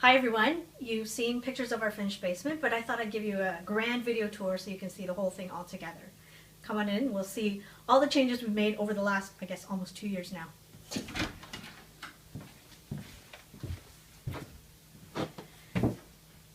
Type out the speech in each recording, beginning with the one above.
Hi everyone, you've seen pictures of our finished basement, but I thought I'd give you a grand video tour so you can see the whole thing all together. Come on in, we'll see all the changes we've made over the last, I guess, almost 2 years now.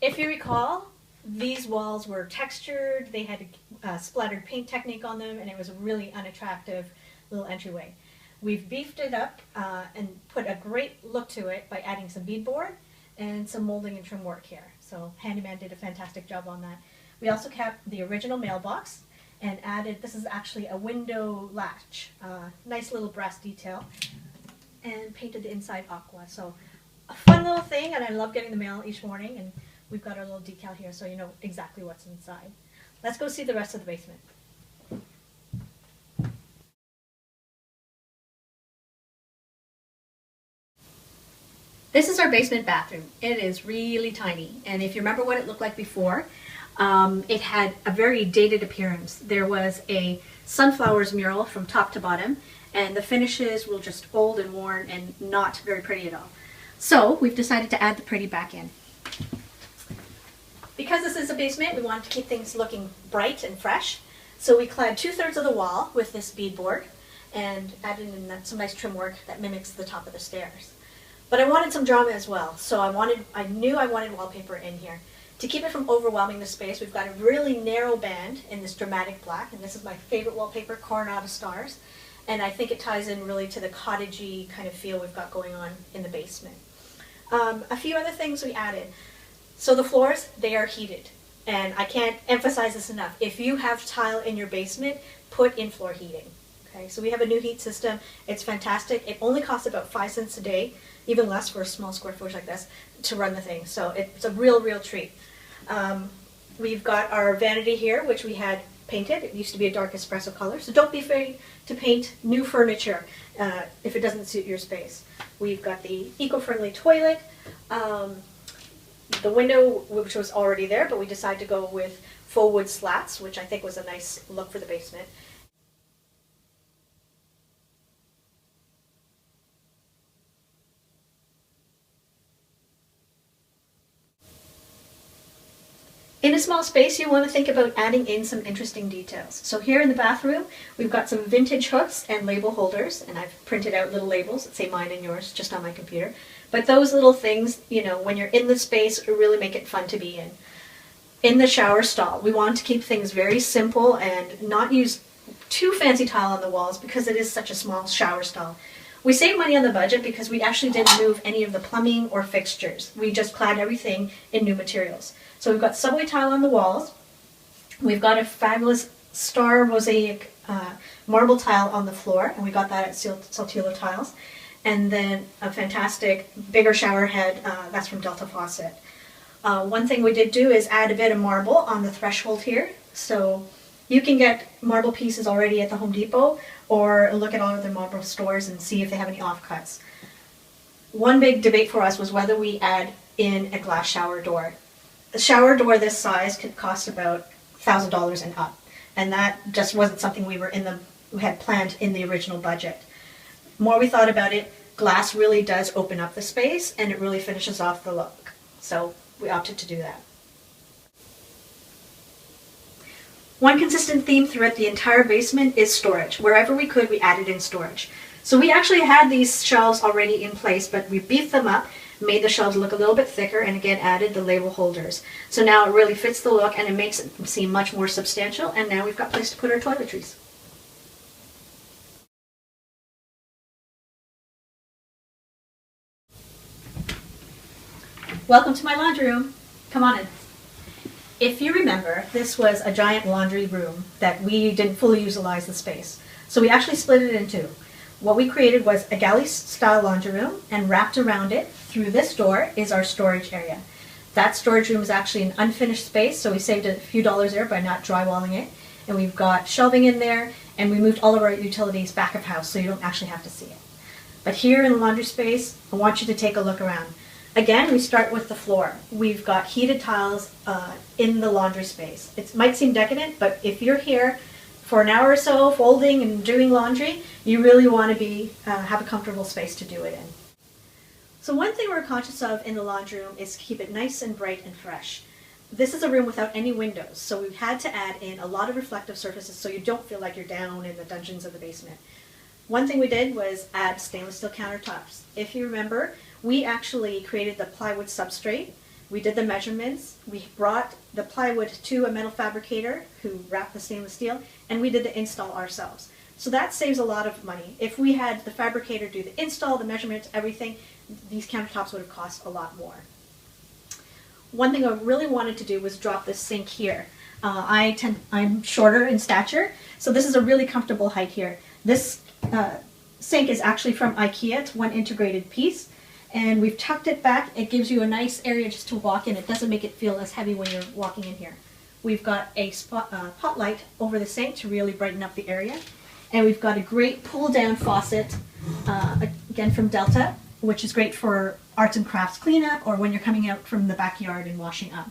If you recall, these walls were textured, they had a splattered paint technique on them, and it was a really unattractive little entryway. We've beefed it up and put a great look to it by adding some beadboard and some molding and trim work here. So Handyman did a fantastic job on that. We also kept the original mailbox and added, this is actually a window latch, nice little brass detail, and painted the inside aqua. So a fun little thing, and I love getting the mail each morning, and we've got our little decal here so you know exactly what's inside. Let's go see the rest of the basement. This is our basement bathroom. It is really tiny, and if you remember what it looked like before, it had a very dated appearance. There was a sunflowers mural from top to bottom, and the finishes were just old and worn and not very pretty at all. So we've decided to add the pretty back in. Because this is a basement, we wanted to keep things looking bright and fresh, so we clad 2/3 of the wall with this beadboard and added in some nice trim work that mimics the top of the stairs. But I wanted some drama as well, so I knew I wanted wallpaper in here. To keep it from overwhelming the space, we've got a really narrow band in this dramatic black, and this is my favorite wallpaper, Coronado Stars, and I think it ties in really to the cottagey kind of feel we've got going on in the basement. A few other things we added. So the floors, they are heated, and I can't emphasize this enough. If you have tile in your basement, put in floor heating. Okay, so we have a new heat system. It's fantastic. It only costs about 5 cents a day, even less for a small square footage like this, to run the thing. So it's a real treat. We've got our vanity here, which we had painted. It used to be a dark espresso color, so don't be afraid to paint new furniture if it doesn't suit your space. We've got the eco-friendly toilet, the window, which was already there, but we decided to go with faux wood slats, which I think was a nice look for the basement. In a small space, you want to think about adding in some interesting details. So here in the bathroom, we've got some vintage hooks and label holders, and I've printed out little labels that say mine and yours just on my computer. But those little things, you know, when you're in the space, really make it fun to be in. In the shower stall, we want to keep things very simple and not use too fancy tile on the walls because it is such a small shower stall. We saved money on the budget because we actually didn't move any of the plumbing or fixtures. We just clad everything in new materials. So we've got subway tile on the walls. We've got a fabulous star mosaic marble tile on the floor, and we got that at Saltillo Tiles. And then a fantastic bigger shower head, that's from Delta Faucet. One thing we did do is add a bit of marble on the threshold here. So you can get marble pieces already at the Home Depot, or look at all of the marble stores and see if they have any offcuts. One big debate for us was whether we add in a glass shower door. A shower door this size could cost about $1,000 and up, and that just wasn't something we had planned in the original budget. The more we thought about it, glass really does open up the space, and it really finishes off the look. So we opted to do that. One consistent theme throughout the entire basement is storage. Wherever we could, we added in storage. So we actually had these shelves already in place, but we beefed them up, made the shelves look a little bit thicker, and again added the label holders. So now it really fits the look and it makes it seem much more substantial, and now we've got a place to put our toiletries. Welcome to my laundry room. Come on in. If you remember, this was a giant laundry room that we didn't fully utilize the space. So we actually split it in two. What we created was a galley-style laundry room, and wrapped around it through this door is our storage area. That storage room is actually an unfinished space, so we saved a few dollars there by not drywalling it. And we've got shelving in there, and we moved all of our utilities back of house so you don't actually have to see it. But here in the laundry space, I want you to take a look around. Again, we start with the floor. We've got heated tiles in the laundry space. It might seem decadent, but if you're here for an hour or so folding and doing laundry, you really want to have a comfortable space to do it in. So one thing we're conscious of in the laundry room is keep it nice and bright and fresh. This is a room without any windows, so we've had to add in a lot of reflective surfaces so you don't feel like you're down in the dungeons of the basement. One thing we did was add stainless steel countertops. If you remember, we actually created the plywood substrate. We did the measurements. We brought the plywood to a metal fabricator who wrapped the stainless steel, and we did the install ourselves. So that saves a lot of money. If we had the fabricator do the install, the measurements, everything, these countertops would have cost a lot more. One thing I really wanted to do was drop this sink here. I'm shorter in stature, so this is a really comfortable height here. This sink is actually from IKEA. It's one integrated piece, and we've tucked it back. It gives you a nice area just to walk in. It doesn't make it feel as heavy when you're walking in here. We've got a pot light over the sink to really brighten up the area, and we've got a great pull-down faucet, again from Delta, which is great for arts and crafts cleanup or when you're coming out from the backyard and washing up.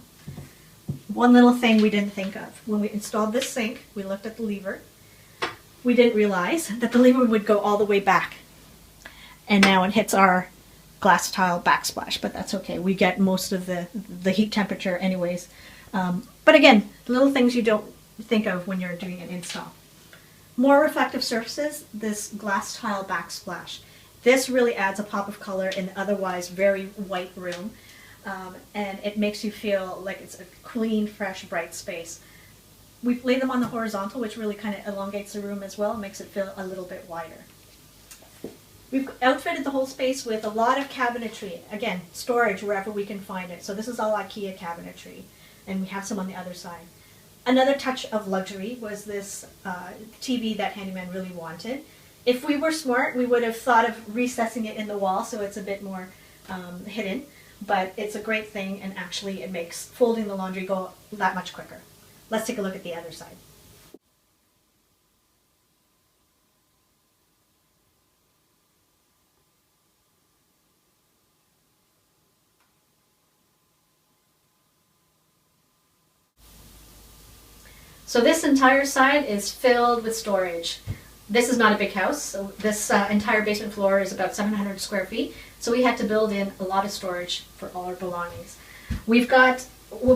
One little thing we didn't think of. When we installed this sink, we looked at the lever. We didn't realize that the lever would go all the way back. And now it hits our glass tile backsplash, but that's okay. We get most of the heat temperature anyways. But again, little things you don't think of when you're doing an install. More reflective surfaces, this glass tile backsplash. This really adds a pop of color in an otherwise very white room, and it makes you feel like it's a clean, fresh, bright space. We've laid them on the horizontal, which really kind of elongates the room as well, and makes it feel a little bit wider. We've outfitted the whole space with a lot of cabinetry. Again, storage wherever we can find it. So this is all IKEA cabinetry, and we have some on the other side. Another touch of luxury was this TV that Handyman really wanted. If we were smart, we would have thought of recessing it in the wall so it's a bit more hidden, but it's a great thing, and actually it makes folding the laundry go that much quicker. Let's take a look at the other side. So this entire side is filled with storage. This is not a big house, so this entire basement floor is about 700 square feet, so we had to build in a lot of storage for all our belongings. What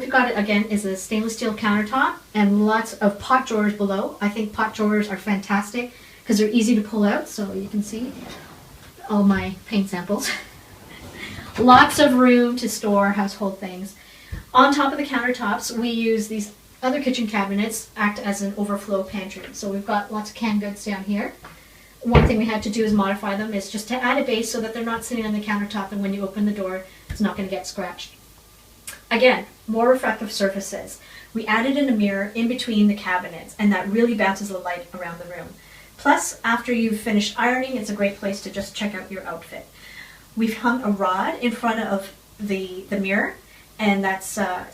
we've got again is a stainless steel countertop and lots of pot drawers below. I think pot drawers are fantastic because they're easy to pull out, so you can see all my paint samples. Lots of room to store household things. On top of the countertops, we use these other kitchen cabinets act as an overflow pantry. So we've got lots of canned goods down here. One thing we had to do is modify them, is just to add a base so that they're not sitting on the countertop, and when you open the door, it's not going to get scratched. Again, more reflective surfaces. We added in a mirror in between the cabinets, and that really bounces the light around the room. Plus, after you've finished ironing, it's a great place to just check out your outfit. We've hung a rod in front of the mirror, and that's a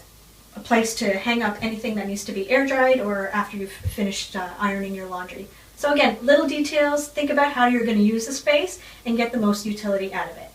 place to hang up anything that needs to be air dried or after you've finished ironing your laundry. So again, little details, think about how you're going to use the space and get the most utility out of it.